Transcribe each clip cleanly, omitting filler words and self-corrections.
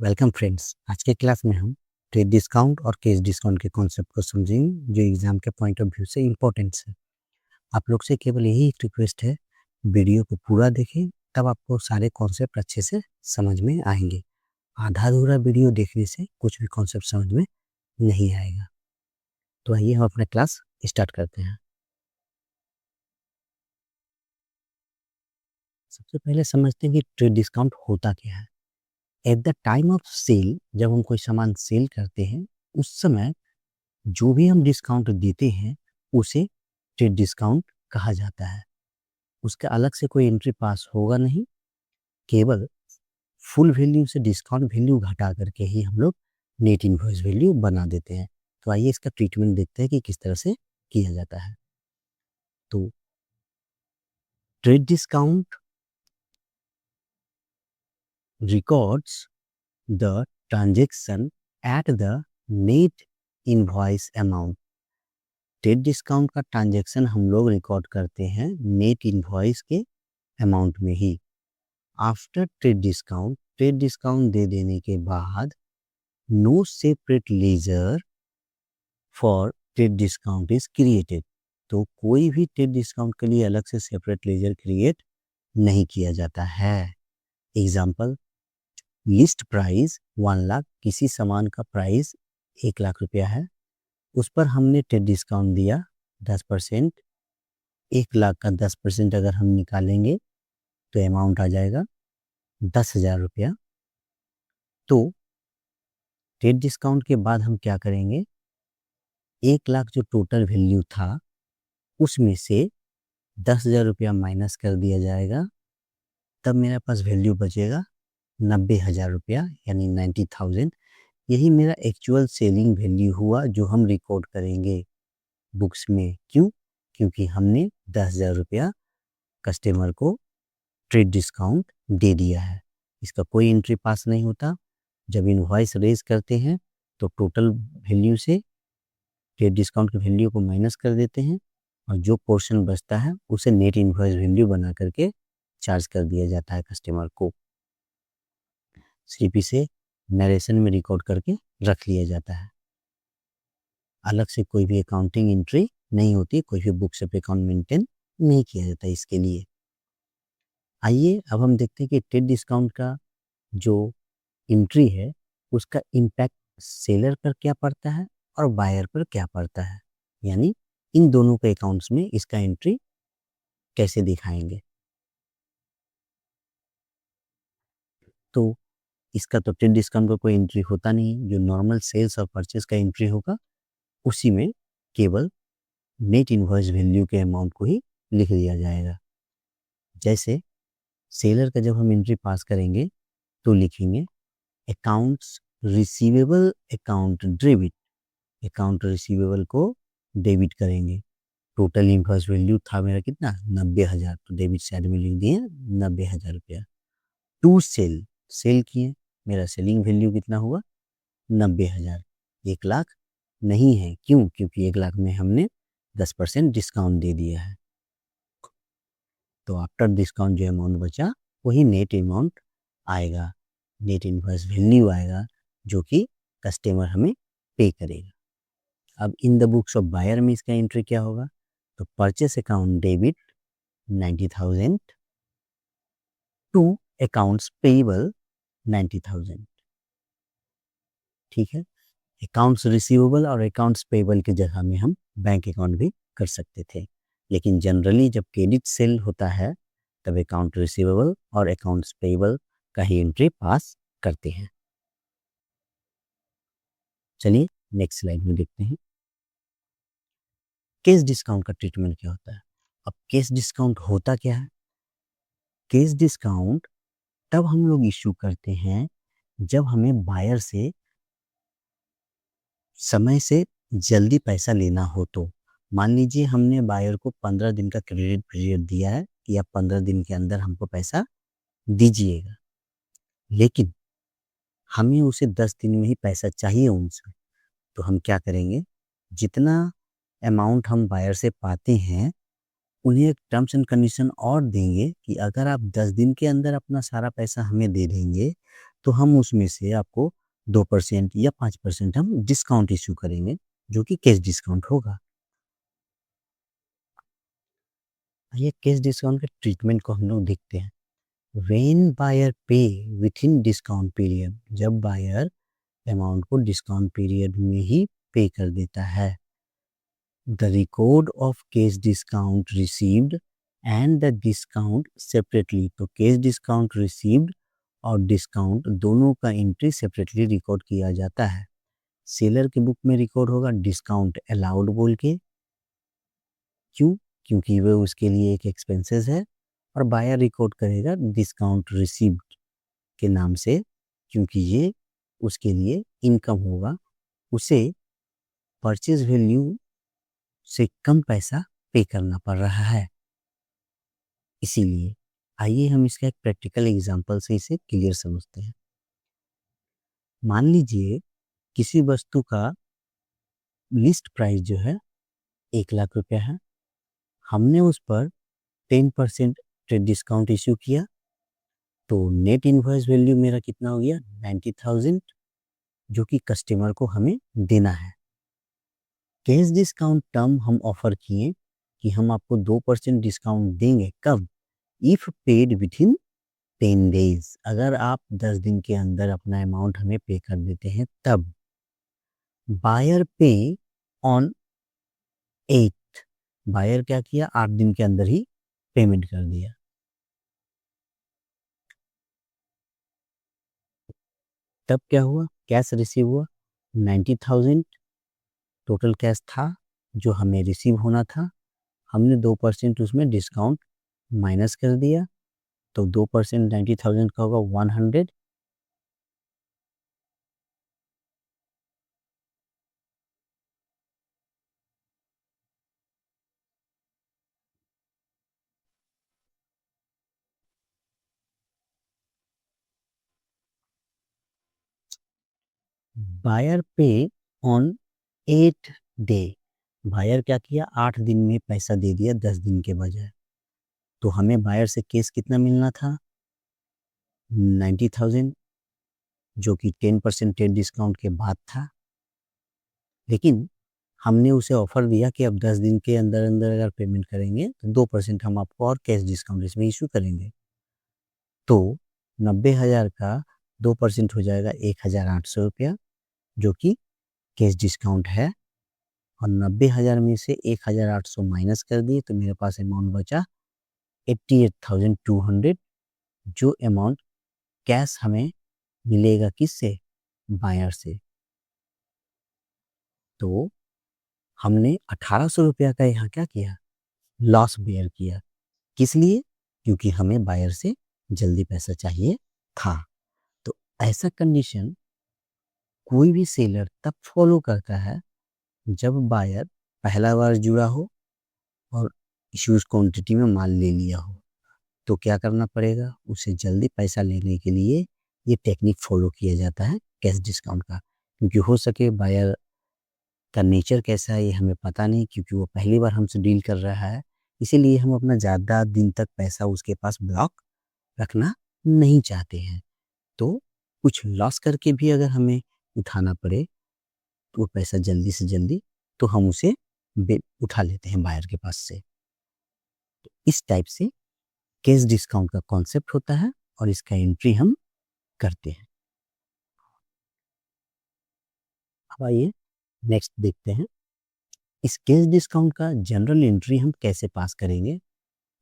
Welcome friends. आज के class में हम ट्रेड डिस्काउंट और कैश डिस्काउंट के कॉन्सेप्ट को समझेंगे जो एग्जाम के पॉइंट ऑफ व्यू से इम्पोर्टेंट है। आप लोग से केवल यही एक रिक्वेस्ट है, वीडियो को पूरा देखें, तब आपको सारे कॉन्सेप्ट अच्छे से समझ में आएंगे। आधा अधूरा वीडियो देखने से कुछ भी कॉन्सेप्ट समझ में नहीं आएगा। तो आइए हम अपना क्लास स्टार्ट करते हैं। सबसे पहले समझते हैं कि ट्रेड डिस्काउंट होता क्या है। At the time of sale, जब हम कोई सामान सेल करते हैं उस समय जो भी हम डिस्काउंट देते हैं उसे ट्रेड डिस्काउंट कहा जाता है। उसका अलग से कोई एंट्री पास होगा नहीं, केवल फुल वैल्यू से डिस्काउंट वैल्यू घटा करके ही हम लोग नेट इनवॉइस वैल्यू बना देते हैं। तो आइए इसका ट्रीटमेंट देखते हैं कि किस तरह से किया जाता है। तो trade discount records the transaction at the net invoice amount. Trade discount का ट्रांजेक्शन हम लोग रिकॉर्ड करते हैं नेट इनवॉइस के अमाउंट में ही। आफ्टर ट्रेड डिस्काउंट दे देने के बाद no separate ledger for trade discount is created. तो कोई भी ट्रेड डिस्काउंट के लिए अलग से सेपरेट लेजर क्रिएट नहीं किया जाता है। एग्जाम्पल, लिस्ट प्राइस 1 लाख, किसी सामान का प्राइस 1 लाख रुपया है, उस पर हमने ट्रेड डिस्काउंट दिया 10%। 1 लाख का 10% अगर हम निकालेंगे तो अमाउंट आ जाएगा 10,000 रुपया। तो ट्रेड डिस्काउंट के बाद हम क्या करेंगे, 1 लाख जो टोटल वैल्यू था उसमें से 10,000 रुपया माइनस कर दिया जाएगा, तब मेरे पास वैल्यू बचेगा 90,000 रुपया, यानी 90,000। यही मेरा एक्चुअल सेलिंग वैल्यू हुआ जो हम रिकॉर्ड करेंगे बुक्स में। क्यों? क्योंकि हमने 10,000 रुपया कस्टमर को ट्रेड डिस्काउंट दे दिया है। इसका कोई एंट्री पास नहीं होता। जब इनवॉइस रेज करते हैं तो टोटल वैल्यू से ट्रेड डिस्काउंट की वैल्यू को माइनस कर देते हैं और जो पोर्शन बचता है उसे नेट इनवॉइस वैल्यू बना करके चार्ज कर दिया जाता है कस्टमर को। सीपी से नरेशन में रिकॉर्ड करके रख लिया जाता है। अलग से कोई भी अकाउंटिंग एंट्री नहीं होती, कोई भी बुक्स ऑफ अकाउंट मेंटेन नहीं किया जाता इसके लिए। आइए अब हम देखते हैं कि ट्रेड डिस्काउंट का जो एंट्री है उसका इम्पैक्ट सेलर पर क्या पड़ता है और बायर पर क्या पड़ता है, यानी इन दोनों के अकाउंट्स में इसका एंट्री कैसे दिखाएंगे। तो इसका तो ट्रेड डिस्काउंट का कोई एंट्री होता नहीं। जो नॉर्मल सेल्स और परचेस का एंट्री होगा उसी में केवल नेट इनवॉइस वैल्यू के अमाउंट को ही लिख दिया जाएगा। जैसे सेलर का जब हम एंट्री पास करेंगे तो लिखेंगे accounts receivable account debit. Account receivable को डेबिट करेंगे। टोटल इनवॉइस वैल्यू था मेरा कितना, 90,000, तो डेबिट साइड में लिख दिए 90,000 रुपया। टू सेल, सेल किए, मेरा सेलिंग वैल्यू कितना हुआ 90,000। 1 लाख नहीं है, क्यों? क्योंकि 1 लाख में हमने 10% डिस्काउंट दे दिया है। तो आफ्टर डिस्काउंट जो अमाउंट बचा वही नेट अमाउंट आएगा, नेट इनवॉइस वैल्यू आएगा जो कि कस्टमर हमें पे करेगा। अब in the books of buyer में इसका एंट्री क्या होगा, तो purchase account debit 90,000 to accounts payable 90,000। ठीक है, अकाउंट्स रिसीवेबल और अकाउंट्स पेएबल की जगह में हम बैंक अकाउंट भी कर सकते थे, लेकिन जनरली जब क्रेडिट सेल होता है तब अकाउंट रिसीवेबल और अकाउंट्स पेएबल का ही एंट्री पास करते हैं। चलिए नेक्स्ट स्लाइड में देखते हैं कैश डिस्काउंट का ट्रीटमेंट क्या होता है। अब कैश डिस्काउंट होता क्या है? कैश डिस्काउंट तब हम लोग इश्यू करते हैं जब हमें बायर से समय से जल्दी पैसा लेना हो। तो मान लीजिए हमने बायर को 15 दिन का क्रेडिट पीरियड दिया है कि आप 15 दिन के अंदर हमको पैसा दीजिएगा, लेकिन हमें उसे 10 दिन में ही पैसा चाहिए उनसे। तो हम क्या करेंगे, जितना अमाउंट हम बायर से पाते हैं उन्हें एक टर्म्स एंड कंडीशन और देंगे कि अगर आप 10 दिन के अंदर अपना सारा पैसा हमें दे देंगे तो हम उसमें से आपको 2% या 5% हम डिस्काउंट इश्यू करेंगे, जो कि कैश डिस्काउंट होगा। ये कैश डिस्काउंट के ट्रीटमेंट को हम लोग देखते हैं। व्हेन बायर पे विथ इन डिस्काउंट पीरियड, जब बायर अमाउंट को डिस्काउंट पीरियड में ही पे कर देता है, the record of cash discount received and the discount separately, तो कैश डिस्काउंट रिसीव्ड और डिस्काउंट दोनों का एंट्री सेपरेटली रिकॉर्ड किया जाता है। सेलर के बुक में रिकॉर्ड होगा डिस्काउंट अलाउड बोल के, क्यों? क्योंकि वो उसके लिए एक एक्सपेंसेस है, और बायर रिकॉर्ड करेगा डिस्काउंट रिसीव्ड के नाम से, क्योंकि ये उसके लिए इनकम होगा, उसे परचेज वैल्यू से कम पैसा पे करना पड़ रहा है। इसीलिए आइए हम इसका एक प्रैक्टिकल एग्जांपल से इसे क्लियर समझते हैं। मान लीजिए किसी वस्तु का लिस्ट प्राइस जो है 1,00,000 है, हमने उस पर 10% ट्रेड डिस्काउंट इश्यू किया, तो नेट इनवॉइस वैल्यू मेरा कितना हो गया 90,000, जो कि कस्टमर को हमें देना है। कैश डिस्काउंट टर्म हम ऑफर किए कि हम आपको 2% डिस्काउंट देंगे, कब? If paid with in 10 days, अगर आप 10 दिन के अंदर अपना अमाउंट हमें पे कर देते हैं तब। बायर पे ऑन 8, बायर क्या किया, 8 दिन के अंदर ही पेमेंट कर दिया। तब क्या हुआ, कैश रिसीव हुआ 90,000 टोटल कैश था जो हमें रिसीव होना था। हमने 2% उसमें डिस्काउंट माइनस कर दिया, तो 2% 90,000 का होगा 100। बायर पे ऑन 8 डे, बायर क्या किया 8 दिन में पैसा दे दिया 10 दिन के बजाय, तो हमें बायर से केस कितना मिलना था 90,000, जो कि 10% डिस्काउंट के बाद था। लेकिन हमने उसे ऑफर दिया कि अब 10 दिन के अंदर अंदर अगर पेमेंट करेंगे तो 2% हम आपको और कैश डिस्काउंट इसमें इशू करेंगे, तो 90,000 का 2% हो जाएगा 1,800 रुपया, जो कि कैश डिस्काउंट है। और 90,000 में से 1,800 माइनस कर दिए तो मेरे पास अमाउंट बचा 88,200, जो अमाउंट कैश हमें मिलेगा किससे, बायर से। तो हमने 1,800 रुपया का यहाँ क्या किया, लॉस बेयर किया। किस लिए? क्योंकि हमें बायर से जल्दी पैसा चाहिए था। तो ऐसा कंडीशन कोई भी सेलर तब फॉलो करता है जब बायर पहला बार जुड़ा हो और इश्यूज क्वांटिटी में माल ले लिया हो। तो क्या करना पड़ेगा, उसे जल्दी पैसा लेने के लिए ये टेक्निक फॉलो किया जाता है कैश डिस्काउंट का। क्योंकि हो सके बायर का नेचर कैसा है ये हमें पता नहीं, क्योंकि वो पहली बार हमसे डील कर रहा है, इसीलिए हम अपना ज़्यादा दिन तक पैसा उसके पास ब्लॉक रखना नहीं चाहते हैं। तो कुछ लॉस करके भी अगर हमें उठाना पड़े तो वो पैसा जल्दी से जल्दी तो हम उसे उठा लेते हैं बायर के पास से। तो इस टाइप से कैश डिस्काउंट का कॉन्सेप्ट होता है और इसका एंट्री हम करते हैं। अब आइए नेक्स्ट देखते हैं, इस कैश डिस्काउंट का जनरल एंट्री हम कैसे पास करेंगे,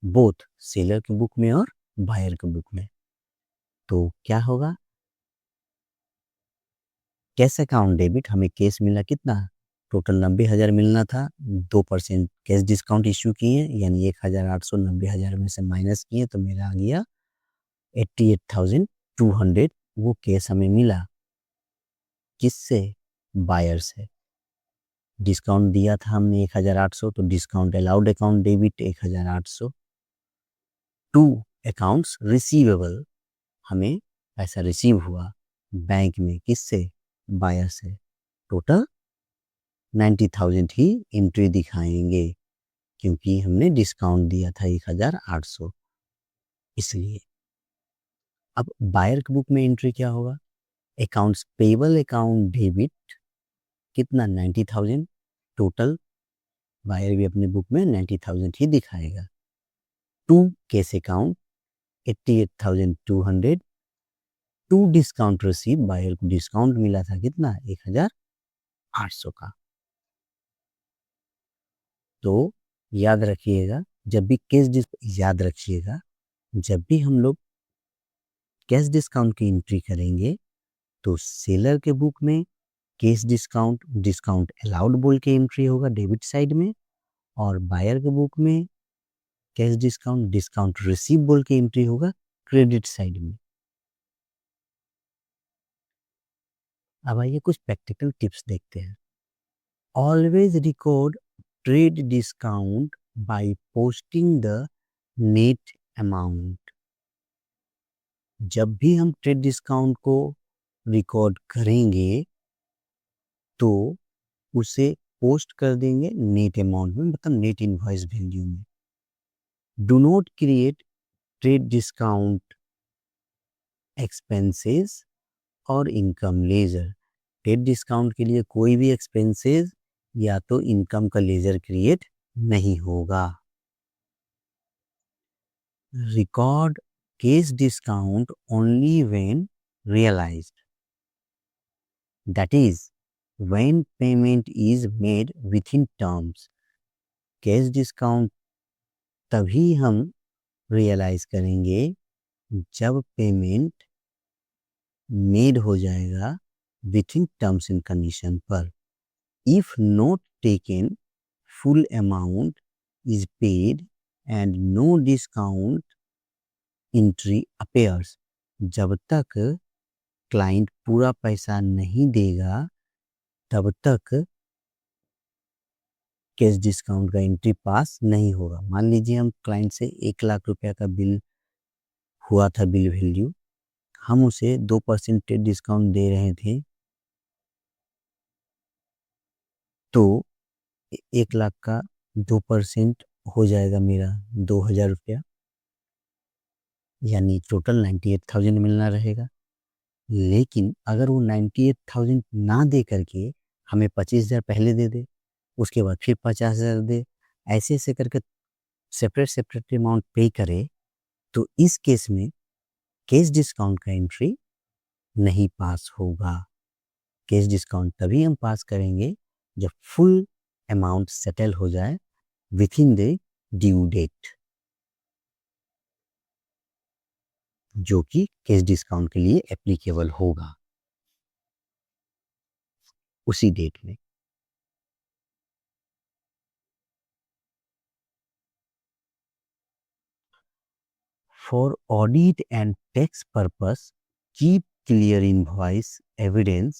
बोथ सेलर के बुक में और बायर के बुक में। तो क्या होगा, कैश अकाउंट डेबिट, हमें कैश मिला कितना, टोटल 90,000 मिलना था, 2% कैश डिस्काउंट इश्यू किए, यानी 1,800 90,000 में से माइनस किए तो मेरा आ गया 88,200। वो कैश हमें मिला किससे, बायर से। डिस्काउंट दिया था हमने 1,800, तो discount allowed account debit 1,800 to accounts receivable, हमें पैसा रिसीव हुआ बैंक में किससे, बायर से। टोटल 90,000 ही एंट्री दिखाएंगे क्योंकि हमने डिस्काउंट दिया था 1,800, इसलिए। अब बायर की बुक में एंट्री क्या होगा? अकाउंट्स पेबल अकाउंट डेबिट कितना 90,000 टोटल, बायर भी अपने बुक में 90,000 ही दिखाएगा। To cash account 88,200, to discount receive, buyer को डिस्काउंट मिला था कितना 1,800 का। तो याद रखिएगा, जब भी याद रखिएगा, जब भी हम लोग कैश डिस्काउंट की एंट्री करेंगे तो सेलर के बुक में कैश डिस्काउंट डिस्काउंट अलाउड बोल के एंट्री होगा डेबिट साइड में, और बायर के बुक में कैश डिस्काउंट डिस्काउंट रिसीव बोल के एंट्री होगा क्रेडिट साइड में। अब आइए कुछ प्रैक्टिकल टिप्स देखते हैं। Always record trade discount bye posting the net amount. जब भी हम ट्रेड डिस्काउंट को रिकॉर्ड करेंगे तो उसे पोस्ट कर देंगे नेट अमाउंट में, मतलब नेट इनवॉइस वैल्यू में। Do not create trade discount expenses और इनकम लेजर। ट्रेड डिस्काउंट के लिए कोई भी एक्सपेंसेस या तो इनकम का लेजर क्रिएट नहीं होगा। Record cash discount only when realised, that is when payment is made within terms. Cash discount तभी हम रियलाइज करेंगे जब पेमेंट मेड हो जाएगा within terms and condition पर। If not taken, full amount is paid and no discount entry appears. जब तक client पूरा पैसा नहीं देगा तब तक कैश डिस्काउंट का एंट्री पास नहीं होगा। मान लीजिए हम क्लाइंट से 1,00,000 रुपया का बिल हुआ था, बिल वैल्यू, हम उसे 2% डिस्काउंट दे रहे थे, तो 1,00,000 का 2% हो जाएगा मेरा 2,000 रुपया, यानी टोटल 98,000 मिलना रहेगा। लेकिन अगर वो 98,000 ना दे करके हमें 25,000 पहले दे दे, उसके बाद फिर 50,000 दे, ऐसे ऐसे करके सेपरेट सेपरेट अमाउंट पे करे, तो इस केस में कैश डिस्काउंट का एंट्री नहीं पास होगा। कैश डिस्काउंट तभी हम पास करेंगे जब फुल अमाउंट सेटल हो जाए within the due date, जो कि कैश डिस्काउंट के लिए एप्लीकेबल होगा उसी डेट में। For audit and tax purpose, keep clear invoice evidence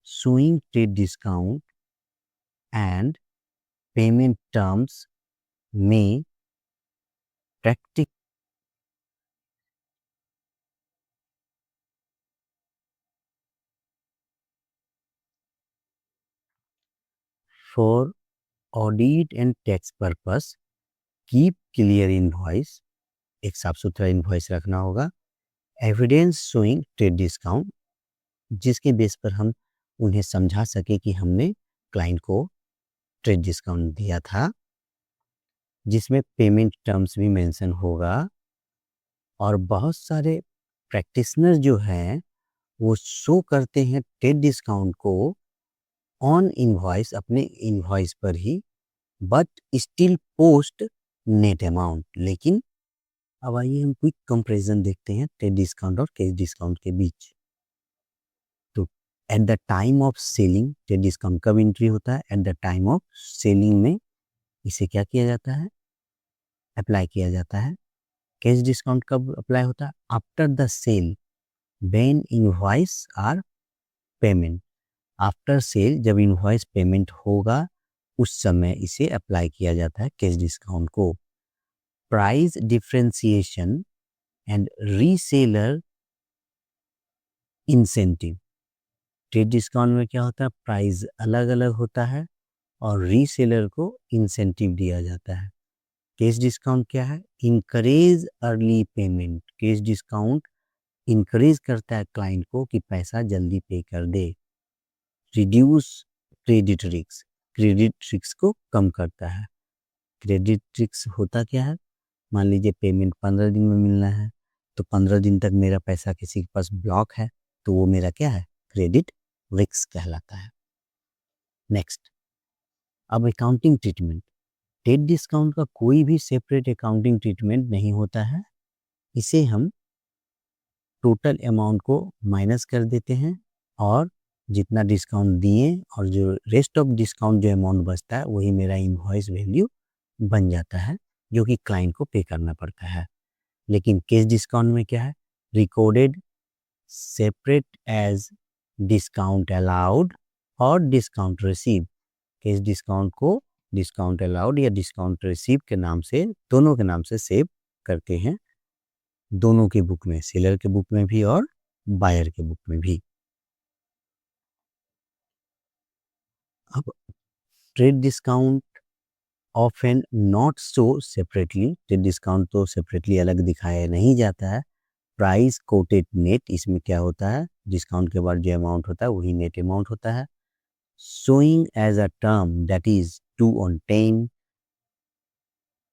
showing trade discount and payment terms may practic for audit and tax purpose, keep clear invoice, एक साफ सुथरा इन्वॉइस रखना होगा, एविडेंस शोइंग ट्रेड डिस्काउंट, जिसके base पर हम उन्हें समझा सके कि हमने क्लाइंट को ट्रेड डिस्काउंट दिया था, जिसमें पेमेंट टर्म्स भी मेंशन होगा। और बहुत सारे प्रैक्टिशनर जो हैं वो शो करते हैं ट्रेड डिस्काउंट को ऑन इनवॉइस, अपने इनवॉइस पर ही, but still post net amount. लेकिन अब आइए हम क्विक कंपैरिजन देखते हैं ट्रेड डिस्काउंट और कैश डिस्काउंट के बीच। तो at the time of selling trade discount कब एंट्री होता है? At the time of selling में इसे क्या किया जाता है? अप्लाई किया जाता है। कैश डिस्काउंट कब अप्लाई होता है? After the sale, when invoice or payment. After sale जब इनवॉइस पेमेंट होगा उस समय इसे अप्लाई किया जाता है कैश डिस्काउंट को। Price differentiation and reseller incentive. Trade discount में क्या होता है? प्राइस अलग अलग होता है और रीसेलर को इंसेंटिव दिया जाता है। कैश डिस्काउंट क्या है? Encourage early payment. Cash discount encourage करता है क्लाइंट को कि पैसा जल्दी पे कर दे। Reduce credit risk, credit risk को कम करता है। क्रेडिट रिस्क होता क्या है? मान लीजिए पेमेंट 15 दिन में मिलना है, तो 15 दिन तक मेरा पैसा किसी के पास ब्लॉक है, तो वो मेरा क्या है? क्रेडिट रिस्क कहलाता है। नेक्स्ट, अब अकाउंटिंग ट्रीटमेंट। डेट डिस्काउंट का कोई भी सेपरेट अकाउंटिंग ट्रीटमेंट नहीं होता है। इसे हम टोटल अमाउंट को माइनस कर देते हैं और जितना डिस्काउंट दिए और जो रेस्ट ऑफ डिस्काउंट जो अमाउंट बचता है वही मेरा इनवॉइस वैल्यू बन जाता है, जो कि क्लाइंट को पे करना पड़ता है। लेकिन कैश डिस्काउंट में क्या है? Recorded separate as discount allowed और डिस्काउंट रिसीव। कैश डिस्काउंट को डिस्काउंट अलाउड या डिस्काउंट रिसीव के नाम से, दोनों के नाम से सेव करते हैं, दोनों के बुक में, सेलर के बुक में भी और बायर के बुक में भी। अब trade discount often not show separately, trade discount तो सेपरेटली अलग दिखाया नहीं जाता है। प्राइस कोटेड नेट, इसमें क्या होता है? डिस्काउंट के बाद जो अमाउंट होता है वही नेट अमाउंट होता है। Showing as a term that is 2 on 10,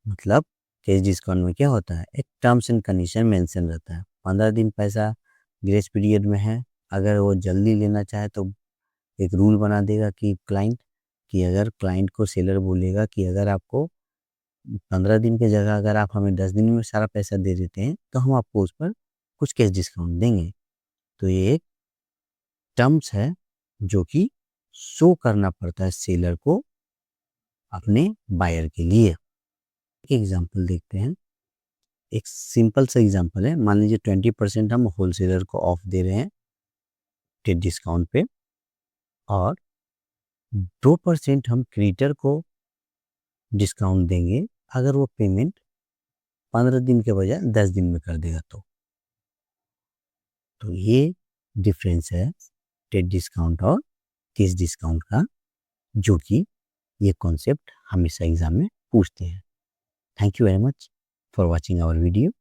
मतलब कैश डिस्काउंट में क्या होता है? एक टर्म्स एंड कंडीशन मेंशन रहता है। 15 दिन पैसा ग्रेस पीरियड में है, अगर वो जल्दी लेना चाहे तो एक रूल बना देगा कि क्लाइंट, कि अगर क्लाइंट को सेलर बोलेगा कि अगर आपको 15 दिन की जगह अगर आप हमें 10 दिन में सारा पैसा दे देते हैं तो हम आपको उस पर कुछ कैश डिस्काउंट देंगे। तो ये एक टर्म्स है जो कि शो करना पड़ता है सेलर को अपने बायर के लिए। एक एग्जांपल देखते हैं। एक सिंपल सा एग्जांपल है, मान लीजिए 20% हम होलसेलर को ऑफ दे रहे हैं ट्रेड डिस्काउंट पे और 2% हम क्रेडिटर को डिस्काउंट देंगे अगर वो पेमेंट 15 दिन के बजाय 10 दिन में कर देगा तो ये डिफरेंस है ट्रेड डिस्काउंट और कैश डिस्काउंट का, जो कि ये कॉन्सेप्ट हमेशा एग्जाम में पूछते हैं। Thank you very much for watching our video.